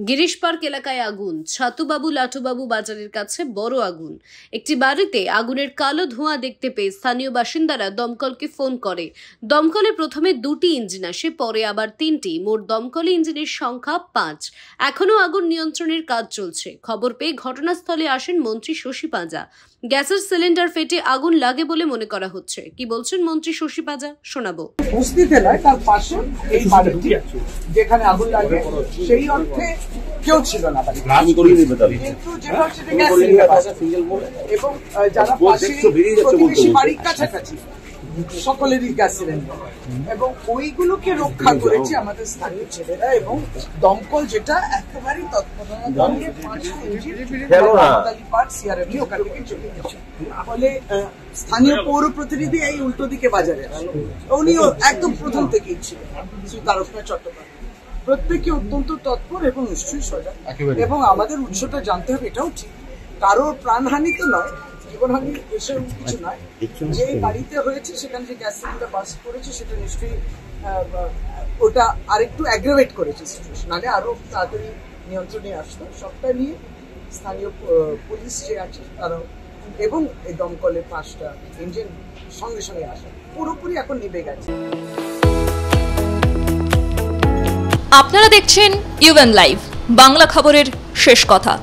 Girish park এলাকায় আগুন। ছাতুবাবু লাটুবাবু বাজারের কাছে বড় আগুন। একটি বাড়িতে আগুনের কালো ধোঁয়া দেখতে পেয়ে স্থানীয় বাসিন্দারা দমকলকে ফোন করে। দমকলে প্রথমে 2টি ইঞ্জিন আসে, পরে আবার 3টি। মোট দমকলে ইঞ্জিনের সংখ্যা 5। এখনো আগুন নিয়ন্ত্রণের কাজ চলছে। খবর পেয়ে ঘটনাস্থলে আসেন মন্ত্রী শশী পাঁজা। গ্যাসের সিলিন্ডার ফেটে আগুন লাগে বলে মনে করা হচ্ছে। কি বলছেন মন্ত্রী শশী পাঁজা, শোনাবো। উপস্থিত এলাকায় তার পাশে এই বাড়িটি যেখানে আগুন লাগে সেই অর্থে কেউ ছিল না, কিন্তু যেটা হচ্ছে গ্যাস সিলিন্ডার এবং যারা পাশে প্রতিবেশী বাড়ির কাছাকাছি সকলেরই গ্যাস সিলিন্ডার, এবং ওইগুলোকে রক্ষা করেছে আমাদের স্থানীয় ছেলেরা এবং দমকল, যেটা একেবারেই তৎপরতা ওখান থেকে চলে গেছে। ফলে স্থানীয় পৌর প্রতিনিধি এই উল্টো দিকে বাজারে উনিও একদম প্রথম থেকেই ছিলেন, শ্রী তারকনাথ চট্টোপাধ্যায়। প্রত্যেকে অত্যন্ত তৎপর এবং নিশ্চয়ই সজাগ, এবং আমাদের উৎসটা জানতে হবে, এটাও ঠিক কারোর প্রাণহানি তো নয়, জীবনহানি এসব কিছু নয়। যে বাড়িতে হয়েছে সেখানে যে গ্যাস সিলিন্ডার বাস্ট করেছে সেটা নিশ্চয়ই ওটা আরেকটু অ্যাগ্রাভেট করেছে সিচুয়েশন, নাহলে আরো তাড়াতাড়ি নিয়ন্ত্রণে আসতো। সবটা নিয়ে স্থানীয় পুলিশ যে আছে তারা এবং এই দমকলের 5টা ইঞ্জিন সঙ্গে সঙ্গে আসে, পুরোপুরি এখন নিভে গেছে। আপনারা দেখছেন ইউএন লাইভ, বাংলা খবরের শেষ কথা।